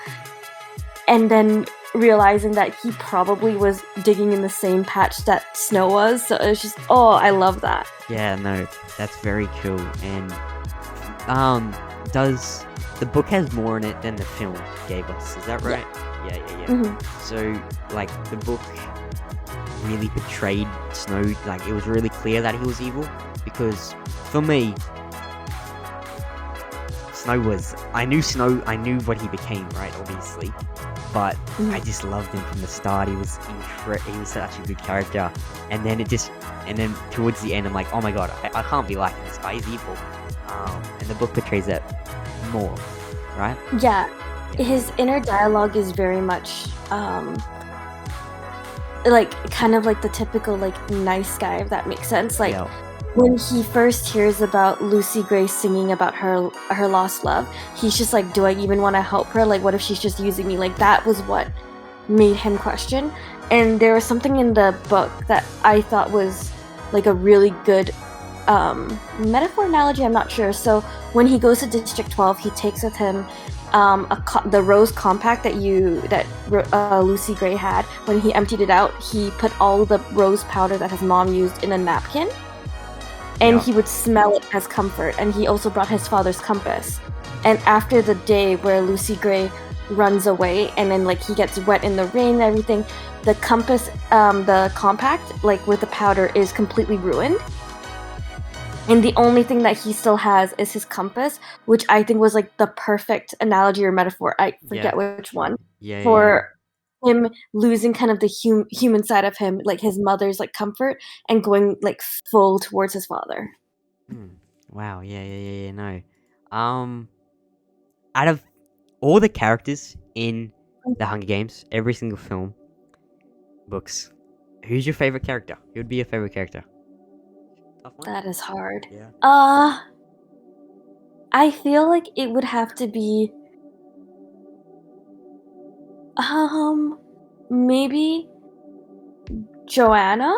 and then realizing that he probably was digging in the same patch that Snow was. So it was just, I love that. Yeah, no, that's very cool. And does the book has more in it than the film gave us? Is that right? Yeah. Mm-hmm. So the book really portrayed Snow, it was really clear that he was evil. Because for me, I knew what he became, right, obviously, but I just loved him from the start. He was such a good character, and then towards the end, I'm like, oh my god, I can't be liking this guy, he's evil, and the book portrays that more, right? Yeah, his inner dialogue is very much, kind of like the typical, nice guy, if that makes sense, When he first hears about Lucy Gray singing about her lost love, he's just like, do I even want to help her? What if she's just using me? That was what made him question. And there was something in the book that I thought was a really good metaphor analogy, I'm not sure. So when he goes to District 12, he takes with him the rose compact that Lucy Gray had. When he emptied it out, he put all the rose powder that his mom used in a napkin. And he would smell it as comfort. And he also brought his father's compass. And after the day where Lucy Gray runs away, and then he gets wet in the rain and everything, the compass, the compact, with the powder, is completely ruined. And the only thing that he still has is his compass, which I think was the perfect analogy or metaphor. I forget which one. For him losing kind of the human side of him, like his mother's like comfort, and going like full towards his father. Wow. Yeah. No. Um, out of all the characters in the Hunger Games, every single film, books, who's your favorite character? Who would be your favorite character? Tough one. That is hard. Yeah. I feel like it would have to be maybe Joanna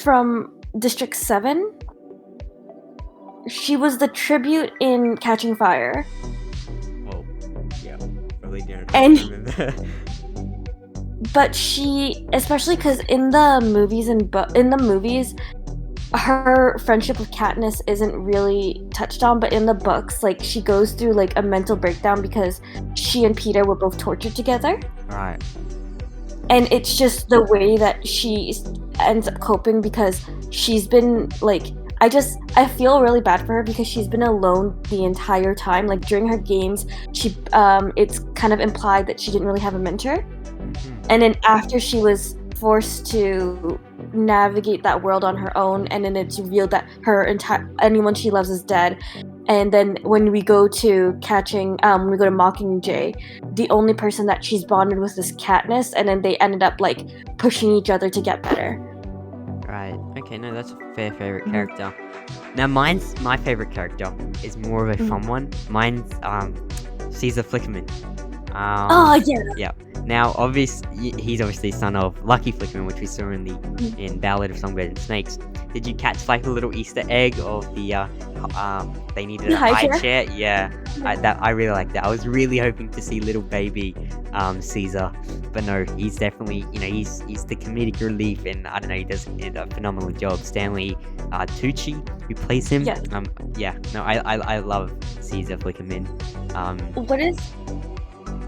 from District 7. She was the tribute in Catching Fire. Well, yeah, probably don't remember. But she, especially because in the movies, her friendship with Katniss isn't really touched on, but in the books, like she goes through like a mental breakdown because she and Peter were both tortured together. Right. And it's just the way that she ends up coping, because she's been like, I feel really bad for her because she's been alone the entire time. Like during her games, she it's kind of implied that she didn't really have a mentor. And then after she was forced to navigate that world on her own, and then it's revealed that anyone she loves is dead. And then when we go to Mockingjay, the only person that she's bonded with is Katniss, and then they ended up like pushing each other to get better. Right. Okay, no, that's a fair favorite character. Now my favorite character is more of a fun one. Mine's Caesar Flickerman. Oh yeah. Yeah. Now, he's obviously son of Lucky Flickerman, which we saw in Ballad of Songbirds Snakes. Did you catch like a little Easter egg of the they needed a high chair? Yeah, I really like that. I was really hoping to see little baby Caesar, but no, he's definitely, he's the comedic relief, and I don't know, he does a phenomenal job. Stanley Tucci, who plays him. Yes. I love Caesar Flickerman.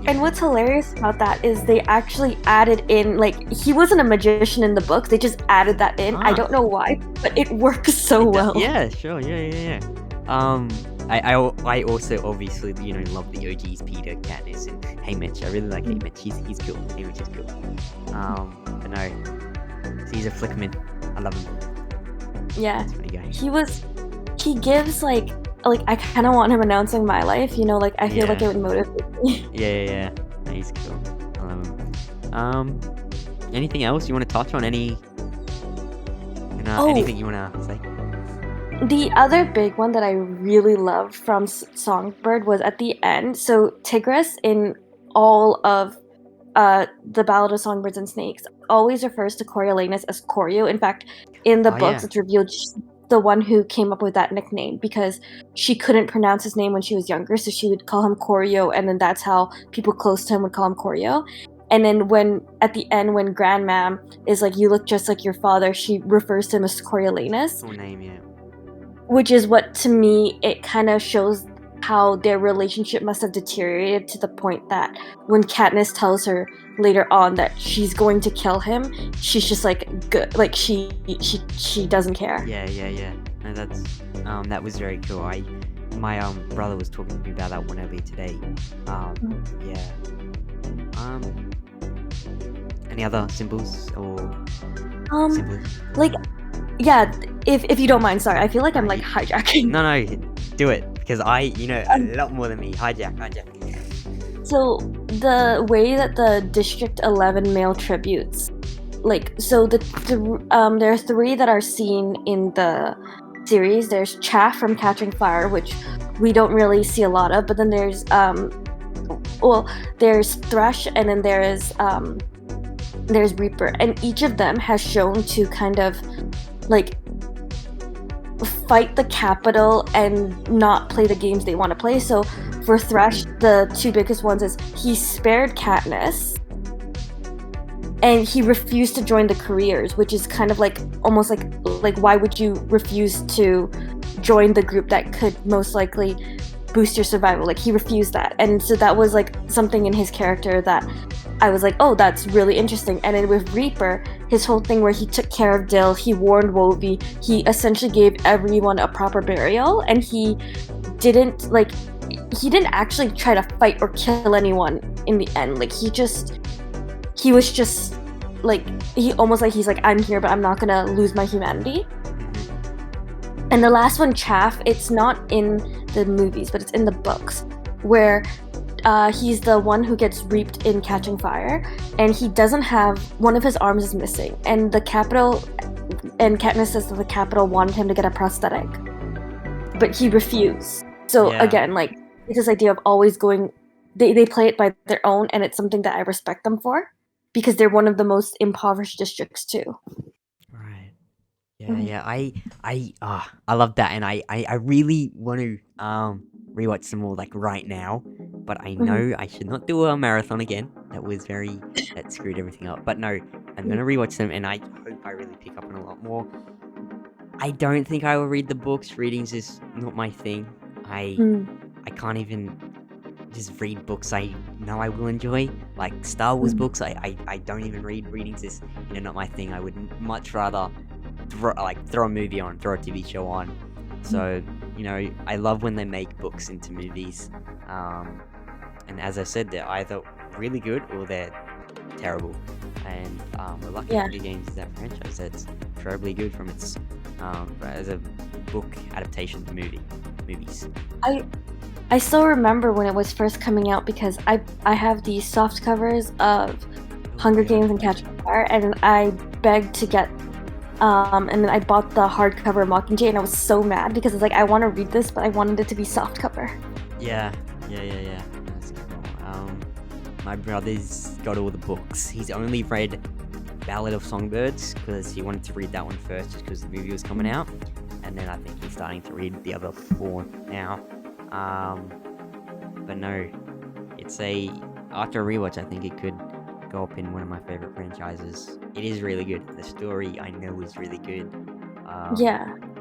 And what's hilarious about that is they actually added in, like, he wasn't a magician in the book, they just added that in. I don't know why, but it works so well. Yeah, sure, yeah. I also obviously, love the OGs, Peter, Katniss, and Haymitch. I really like Haymitch. He's cool. Haymitch is cool. But no, Caesar Flickerman, I love him. Yeah, he gives like I kind of want him announcing my life, like I feel like it would motivate me. Yeah, he's cool. I love him. Anything else you want to touch on? Anything you want to say? The other big one that I really loved from Songbird was at the end. So Tigris in all of the Ballad of Songbirds and Snakes always refers to Coriolanus as Corio. In fact, in the books, it's revealed the one who came up with that nickname, because she couldn't pronounce his name when she was younger, so she would call him Corio, and then that's how people close to him would call him Corio. And then at the end, when Grandmam is like, "You look just like your father," she refers to him as Coriolanus. Full name, yeah. Which is what, to me, it kind of shows how their relationship must have deteriorated to the point that when Katniss tells her later on that she's going to kill him, she's just like, good, like she doesn't care. Yeah. No, that's that was very cool. My brother was talking to me about that one earlier today. Yeah. Any other symbols or symbols? Like, yeah, if you don't mind, sorry, I feel like I'm like hijacking. No, do it, because a lot more than me. Hijack. So the way that the District 11 male tributes, like, so there are 3 that are seen in the series. There's Chaff from Catching Fire, which we don't really see a lot of, but then there's there's Thresh, and then there's Reaper, and each of them has shown to kind of like fight the Capitol and not play the games they want to play. So for Thresh, the 2 biggest ones is he spared Katniss, and he refused to join the careers, which is kind of like almost like why would you refuse to join the group that could most likely boost your survival? Like, he refused that, and so that was like something in his character that I was like, oh, that's really interesting. And then with Reaper, his whole thing where he took care of Dill, he warned Wovey, he essentially gave everyone a proper burial, and he didn't, like, he didn't actually try to fight or kill anyone in the end. Like he was just like he's like, I'm here, but I'm not gonna lose my humanity. And the last one, Chaff, it's not in the movies, but it's in the books, where he's the one who gets reaped in Catching Fire, and he doesn't have, one of his arms is missing, and Katniss says that the Capitol wanted him to get a prosthetic, but he refused. So again, like, it's this idea of always going, they play it by their own, and it's something that I respect them for, because they're one of the most impoverished districts too. Right. Yeah, I love that, and I really want to rewatch some more like right now, but I know I should not do a marathon again. That screwed everything up. But no, I'm gonna rewatch them, and I hope I really pick up on a lot more. I don't think I will read the books. Reading's just not my thing. I can't even just read books I know I will enjoy. Like Star Wars books, I don't even read. Reading's just not my thing. I would much rather throw a movie on, throw a TV show on. So, I love when they make books into movies. And as I said, they're either really good or they're terrible. And we're lucky Hunger Games is that franchise that's incredibly good from its as a book adaptation to movies. I still remember when it was first coming out, because I have these soft covers of Hunger Games and Catching Fire, and I begged to get and then I bought the hardcover Mockingjay, and I was so mad because it's like, I want to read this, but I wanted it to be soft cover. Yeah. That's cool. My brother's got all the books. He's only read Ballad of Songbirds because he wanted to read that one first, just because the movie was coming out, and then I think he's starting to read the other 4 now. But no, after a rewatch, I think it could go up in one of my favorite franchises. It is really good. The story, I know, is really good. I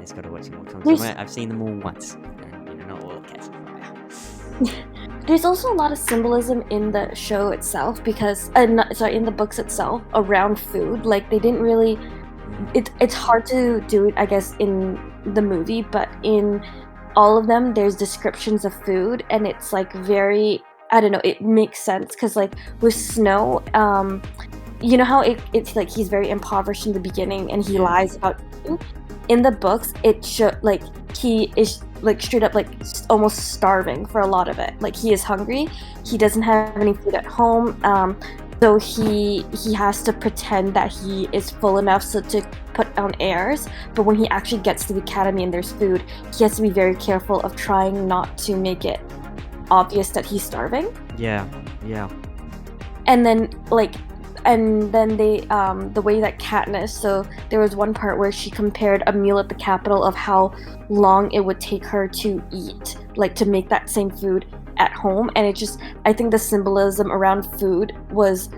just gotta watch them more times. I've seen them all once, and not all Catching Fire. There's also a lot of symbolism in the show itself, because in the books itself, around food. Like, they didn't really. It's hard to do it, I guess, in the movie, but in all of them, there's descriptions of food, and it's like very. I don't know, it makes sense, because like with Snow, you know how it's like he's very impoverished in the beginning and he lies about food? In the books, it should like he is like straight up like almost starving for a lot of it. Like, he is hungry, he doesn't have any food at home, so he has to pretend that he is full enough to put on airs, but when he actually gets to the academy and there's food, he has to be very careful of trying not to make it obvious that he's starving. Yeah. And then they the way that Katniss, so there was one part where she compared a meal at the Capitol of how long it would take her to eat, like to make that same food at home, and I think the symbolism around food was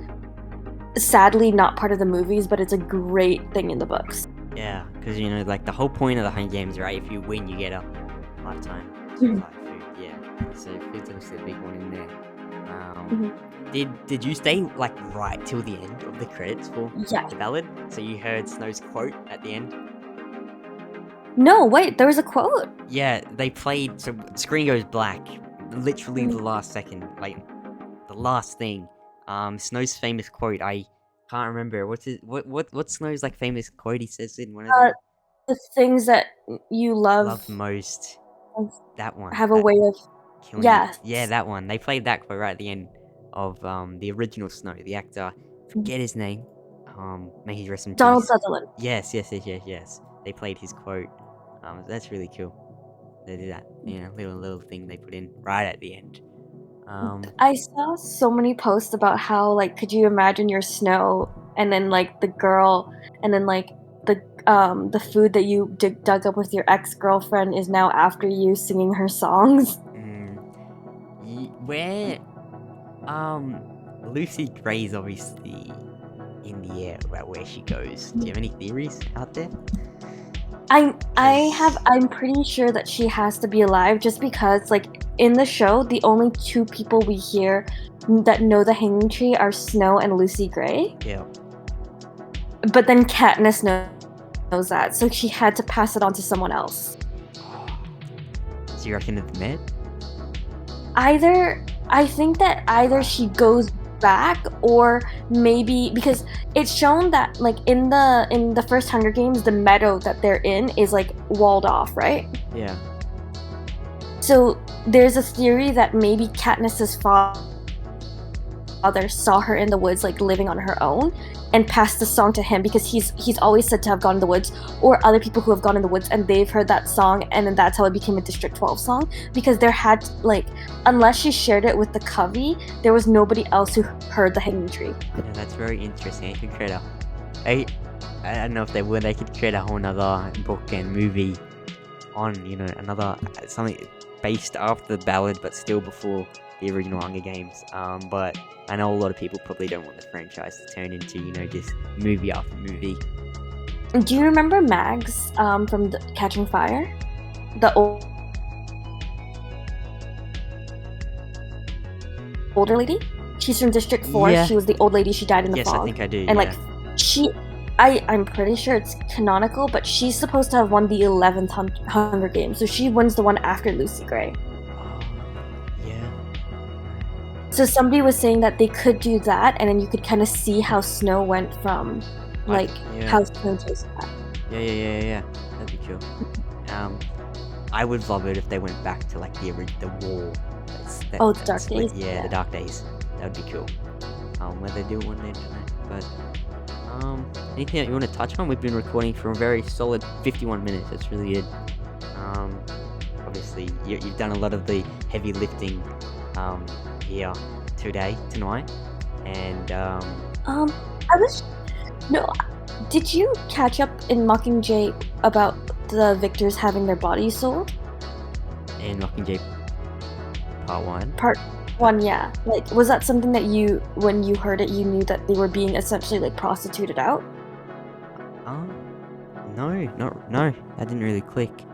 sadly not part of the movies, but it's a great thing in the books. Yeah, because like the whole point of the Hunger Games, right? If you win, you get a lifetime supply of food. Yeah, so food's obviously a big one in there. Did you stay like right till the end of the credits for the ballad? So you heard Snow's quote at the end? No, wait, there was a quote? Yeah, they played, so the screen goes black, literally the last second, like the last thing. Snow's famous quote, I can't remember. What's Snow's like famous quote he says in one of them? The things that you love most. That one. Have a way of killing. Yeah, that one. They played that quote right at the end of the original Snow. The actor, forget his name. May he rest in peace. Donald Sutherland. Yes. They played his quote. That's really cool. They did that, little thing they put in right at the end. I saw so many posts about how, like, could you imagine your Snow, and then like the girl, and then like the food that you dug up with your ex-girlfriend is now after you singing her songs. Where Lucy Gray's obviously in the air about where she goes. Do you have any theories out there? I'm pretty sure that she has to be alive, just because like in the show the only 2 people we hear that know the Hanging Tree are Snow and Lucy Gray. Yeah. But then Katniss knows that, so she had to pass it on to someone else. So you reckon it's Med? I think that either she goes back, or maybe because it's shown that like in the first Hunger Games, the meadow that they're in is like walled off, right? Yeah. So there's a theory that maybe Katniss's father saw her in the woods, like living on her own, and passed the song to him because he's always said to have gone in the woods, or other people who have gone in the woods and they've heard that song, and then that's how it became a District 12 song. Because there had like, unless she shared it with the Covey, there was nobody else who heard the Hanging Tree. Yeah, that's very interesting. It could create I don't know if they would. They could create a whole nother book and movie on another something based after the ballad, but still before the original Hunger Games. But I know a lot of people probably don't want the franchise to turn into just movie after movie. Do you remember Mags from Catching Fire? The older lady? She's from District 4. Yeah. She was the old lady. She died in the fog. Yes, I think I do. And like I'm pretty sure it's canonical, but she's supposed to have won the 11th Hunger Games. So she wins the one after Lucy Gray. So somebody was saying that they could do that, and then you could kind of see how Snow went from, how Snow chose that. Yeah. That'd be cool. I would love it if they went back to like the wall. The Dark Days. Yeah, the Dark Days. That would be cool. Whether they do it one day tonight, but anything that you want to touch on? We've been recording for a very solid 51 minutes. That's really good. Obviously, you've done a lot of the heavy lifting. Here tonight, and did you catch up in Mockingjay about the victors having their bodies sold? In Mockingjay Part 1? Part 1, yeah. Like, was that something that when you heard it, you knew that they were being essentially like prostituted out? No, that didn't really click.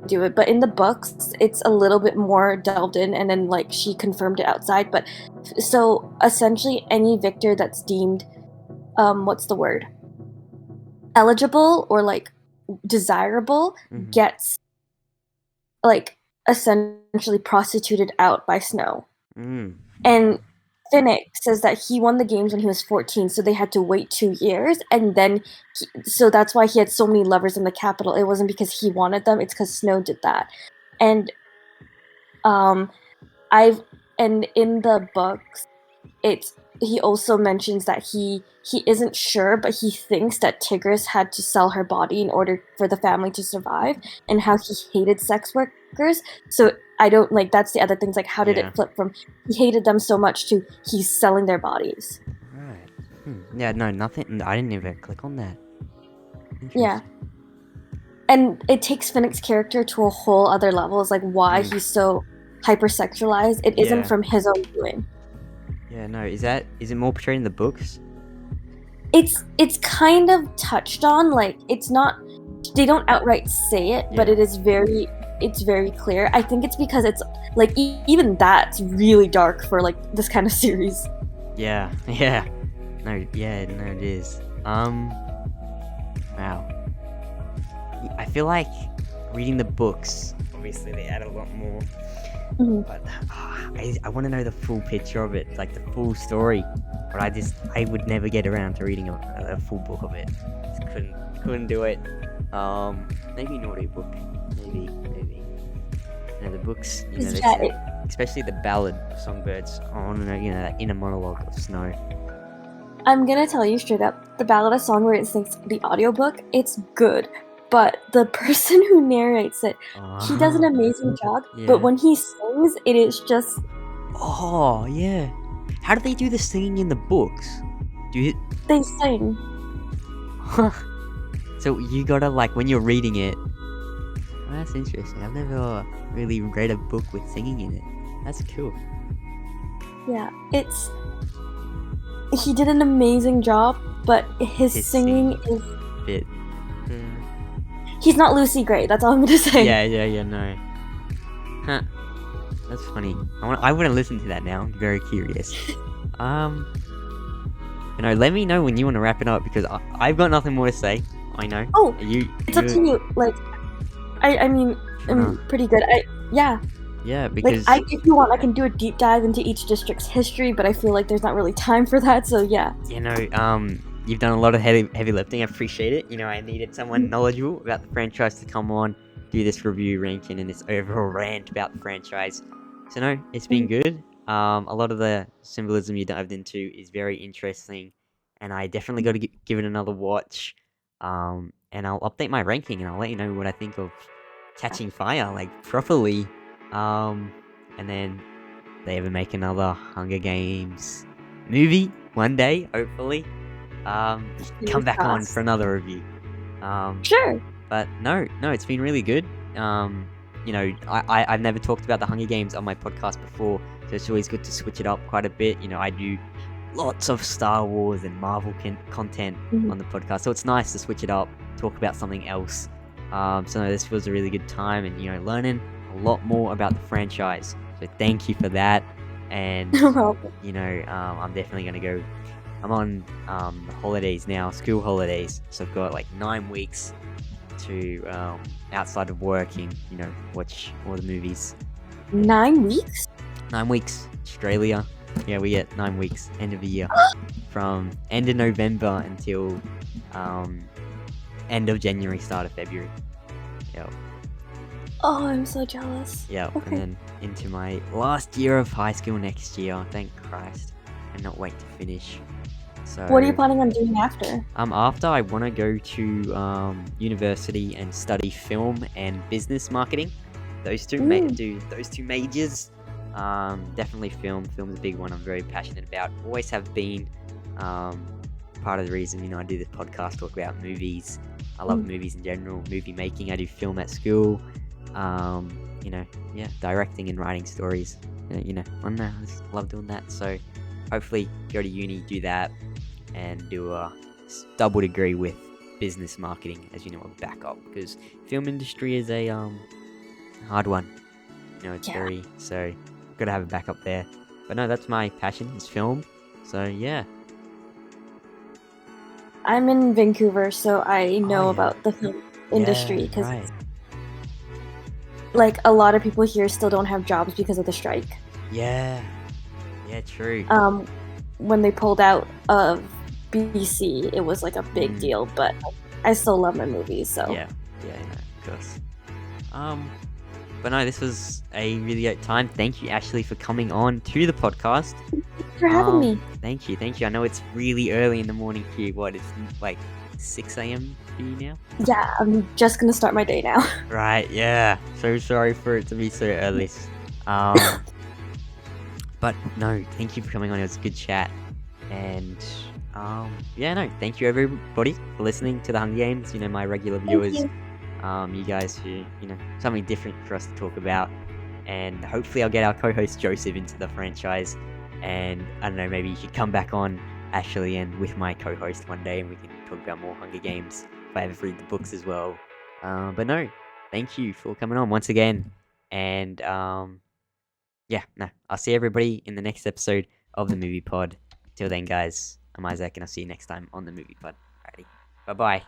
Do it, but in the books it's a little bit more delved in, and then like she confirmed it outside. But so essentially any victor that's deemed eligible or like desirable gets like essentially prostituted out by Snow. And Finnick says that he won the games when he was 14, so they had to wait 2 years, and then so that's why he had so many lovers in the capital. It wasn't because he wanted them; it's because Snow did that. And in the books, he also mentions that he isn't sure, but he thinks that Tigris had to sell her body in order for the family to survive, and how he hated sex workers. So I don't that's the other things, like how did it flip from he hated them so much to he's selling their bodies. Right. Yeah, no, nothing. I didn't even click on that. Yeah. And it takes Finnick's character to a whole other level. It's like why he's so hypersexualized. It isn't from his own doing. Yeah, no, is it more portrayed in the books? It's kind of touched on, like it's not, they don't outright say it, but it's very clear. I think it's because it's like even that's really dark for like this kind of series. Yeah. No, it is. Wow. I feel like reading the books, obviously they add a lot more. But I want to know the full picture of it, like the full story. But I would never get around to reading a full book of it. Just couldn't do it. Maybe an audiobook. Maybe. The books, especially the Ballad of Songbirds. I want to know, that inner monologue of Snow. I'm gonna tell you straight up, the Ballad of Songbirds Snakes, the audiobook, it's good. But the person who narrates it, he does an amazing job. Yeah. But when he sings, it is just... Oh, yeah. How do they do the singing in the books? They sing. So you gotta, when you're reading it... Oh, that's interesting. I've never really read a book with singing in it. That's cool. Yeah, he did an amazing job, but his singing is... bit... He's not Lucy Gray, that's all I'm gonna say. Yeah, no. Huh. That's funny. I want to listen to that now. I'm very curious. Let me know when you want to wrap it up, because I've got nothing more to say. I know. Oh, it's up to you. I mean, I'm pretty good. Yeah. Yeah, because if you want, I can do a deep dive into each district's history, but I feel like there's not really time for that. So yeah. You've done a lot of heavy lifting. I appreciate it. I needed someone knowledgeable about the franchise to come on, do this review, ranking, and this overall rant about the franchise. So no, it's been good. A lot of the symbolism you dived into is very interesting, and I definitely got to give it another watch. And I'll update my ranking, and I'll let you know what I think of Catching Fire, like properly. And then they ever make another Hunger Games movie one day, hopefully. Come back on for another review. Sure. But no, it's been really good. I've never talked about the Hunger Games on my podcast before, so it's always good to switch it up quite a bit. I do lots of Star Wars and Marvel content on the podcast, so it's nice to switch it up, talk about something else. So no, this was a really good time, and learning a lot more about the franchise. So thank you for that. And I'm definitely gonna go. I'm on holidays now, school holidays, so I've got like 9 weeks to outside of working, watch all the movies. 9 weeks? 9 weeks, Australia. Yeah, we get 9 weeks, end of the year, from end of November until end of January, start of February. Yep. Oh, I'm so jealous. Yeah, okay. And then into my last year of high school next year. Thank Christ. I cannot wait to finish. So, what are you planning on doing after? After, I want to go to university and study film and business marketing. Those two those two majors. Definitely film. Film's a big one I'm very passionate about. Always have been. Part of the reason, I do this podcast, talk about movies. I love movies in general, movie making. I do film at school. Directing and writing stories. I just love doing that. So hopefully go to uni, do that, and do a double degree with business marketing, as a backup, because film industry is a hard one. It's very, so gotta have a backup there. But no, that's my passion, is film. So yeah. I'm in Vancouver, so I know about the film industry, because like a lot of people here still don't have jobs because of the strike. Yeah, true. When they pulled out of BC, it was like a big deal, but I still love my movies, so yeah, of course. But no, this was a really great time. Thank you, Ashley, for coming on to the podcast. Thanks for having me. Thank you. I know it's really early in the morning here. What, it's like 6 a.m. for you now? Yeah, I'm just gonna start my day now. Right, yeah. So sorry for it to be so early. But no, thank you for coming on. It was a good chat. And thank you everybody for listening to the Hunger Games. My regular viewers. You guys who, something different for us to talk about. And hopefully I'll get our co-host Joseph into the franchise. And I don't know, maybe you should come back on, Ashley, and with my co-host one day, and we can talk about more Hunger Games if I ever read the books as well. But no, thank you for coming on once again. And I'll see everybody in the next episode of the Movie Pod. Till then, guys, I'm Isaac, and I'll see you next time on the Movie Pod. Alrighty, bye-bye.